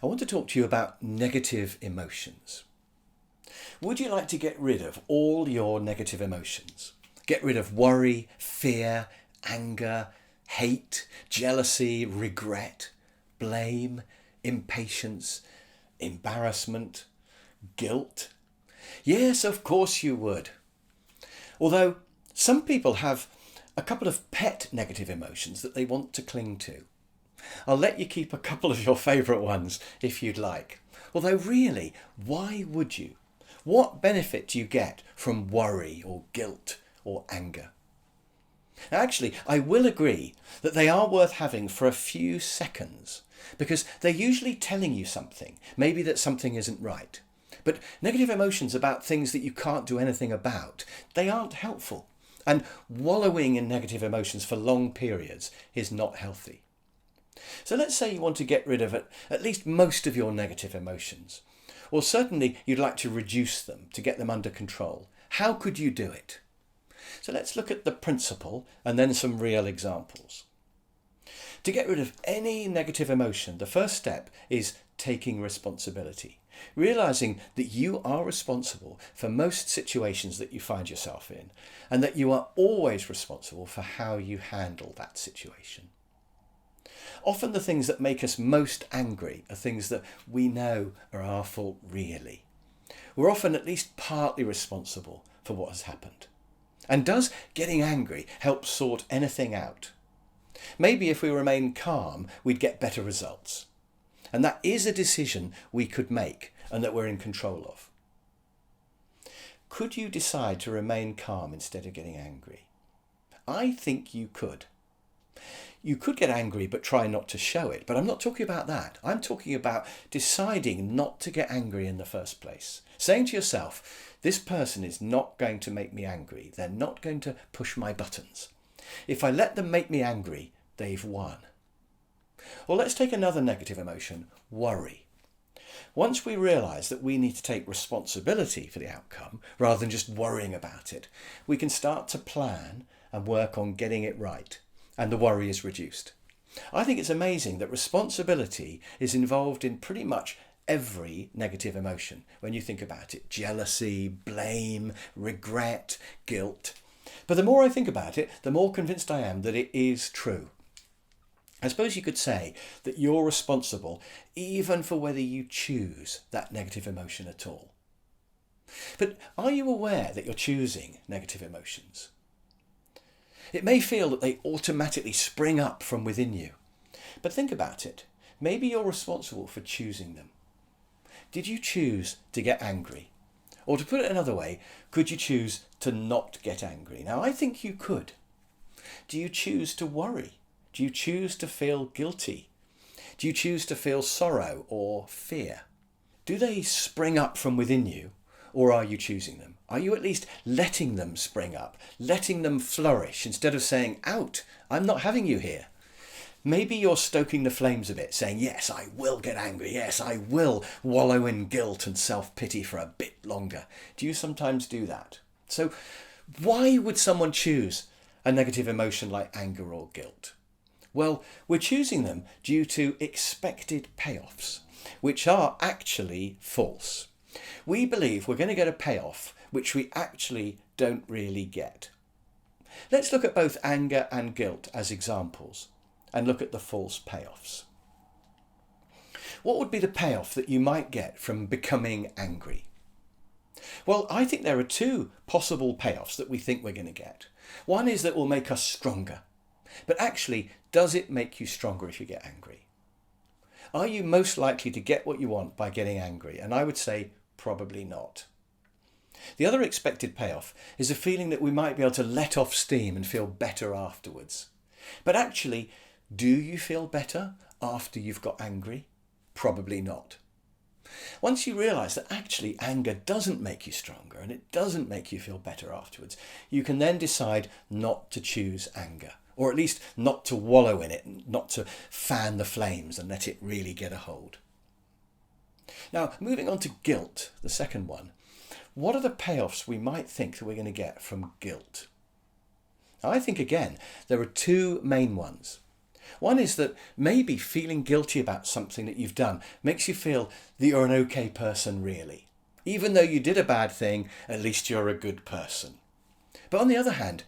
I want to talk to you about negative emotions. Would you like to get rid of all your negative emotions? Get rid of worry, fear, anger, hate, jealousy, regret, blame, impatience, embarrassment, guilt? Yes, of course you would. Although some people have a couple of pet negative emotions that they want to cling to. I'll let you keep a couple of your favourite ones if you'd like. Although really, why would you? What benefit do you get from worry or guilt or anger? Now, actually, I will agree that they are worth having for a few seconds because they're usually telling you something, maybe that something isn't right. But negative emotions about things that you can't do anything about, they aren't helpful. And wallowing in negative emotions for long periods is not healthy. So let's say you want to get rid of at least most of your negative emotions, or certainly you'd like to reduce them to get them under control. How could you do it? So let's look at the principle and then some real examples. To get rid of any negative emotion, the first step is taking responsibility, realizing that you are responsible for most situations that you find yourself in, and that you are always responsible for how you handle that situation. Often the things that make us most angry are things that we know are our fault really. We're often at least partly responsible for what has happened. And does getting angry help sort anything out? Maybe if we remain calm, we'd get better results. And that is a decision we could make and that we're in control of. Could you decide to remain calm instead of getting angry? I think you could. You could get angry but try not to show it, but I'm not talking about that. I'm talking about deciding not to get angry in the first place. Saying to yourself, this person is not going to make me angry. They're not going to push my buttons. If I let them make me angry, they've won. Or let's take another negative emotion, worry. Once we realise that we need to take responsibility for the outcome, rather than just worrying about it, we can start to plan and work on getting it right, and the worry is reduced. I think it's amazing that responsibility is involved in pretty much every negative emotion when you think about it. Jealousy, blame, regret, guilt. But the more I think about it, the more convinced I am that it is true. I suppose you could say that you're responsible even for whether you choose that negative emotion at all. But are you aware that you're choosing negative emotions? It may feel that they automatically spring up from within you. But think about it. Maybe you're responsible for choosing them. Did you choose to get angry? Or to put it another way, could you choose to not get angry? Now, I think you could. Do you choose to worry? Do you choose to feel guilty? Do you choose to feel sorrow or fear? Do they spring up from within you, or are you choosing them? Are you at least letting them spring up, letting them flourish, instead of saying, out, I'm not having you here? Maybe you're stoking the flames a bit, saying, yes, I will get angry. Yes, I will wallow in guilt and self-pity for a bit longer. Do you sometimes do that? So why would someone choose a negative emotion like anger or guilt? Well, we're choosing them due to expected payoffs, which are actually false. We believe we're going to get a payoff which we actually don't really get. Let's look at both anger and guilt as examples and look at the false payoffs. What would be the payoff that you might get from becoming angry? Well, I think there are two possible payoffs that we think we're going to get. One is that it will make us stronger. But actually, does it make you stronger if you get angry? Are you most likely to get what you want by getting angry? And I would say probably not. The other expected payoff is a feeling that we might be able to let off steam and feel better afterwards. But actually, do you feel better after you've got angry? Probably not. Once you realise that actually anger doesn't make you stronger and it doesn't make you feel better afterwards, you can then decide not to choose anger, or at least not to wallow in it, not to fan the flames and let it really get a hold. Now, moving on to guilt, the second one. What are the payoffs we might think that we're going to get from guilt? Now, I think, again, there are two main ones. One is that maybe feeling guilty about something that you've done makes you feel that you're an okay person, really. Even though you did a bad thing, at least you're a good person. But on the other hand,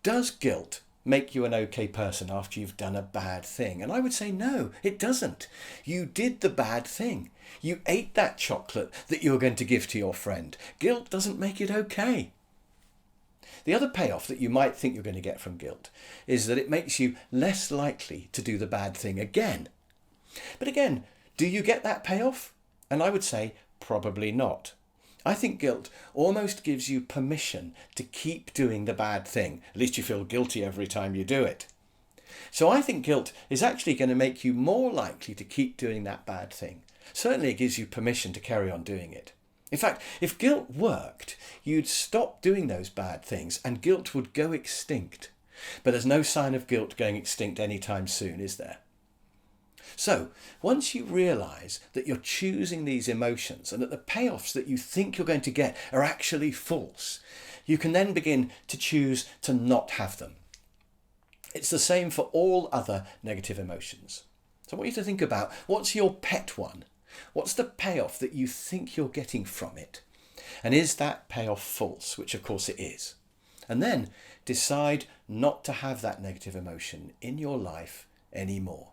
does guilt make you an okay person after you've done a bad thing? And I would say no, it doesn't. You did the bad thing. You ate that chocolate that you were going to give to your friend. Guilt doesn't make it okay. The other payoff that you might think you're going to get from guilt is that it makes you less likely to do the bad thing again. But again, do you get that payoff? And I would say probably not. I think guilt almost gives you permission to keep doing the bad thing. At least you feel guilty every time you do it. So I think guilt is actually going to make you more likely to keep doing that bad thing. Certainly it gives you permission to carry on doing it. In fact, if guilt worked, you'd stop doing those bad things and guilt would go extinct. But there's no sign of guilt going extinct anytime soon, is there? So, once you realise that you're choosing these emotions and that the payoffs that you think you're going to get are actually false, you can then begin to choose to not have them. It's the same for all other negative emotions. So I want you to think about, what's your pet one? What's the payoff that you think you're getting from it? And is that payoff false? Which of course it is. And then decide not to have that negative emotion in your life anymore.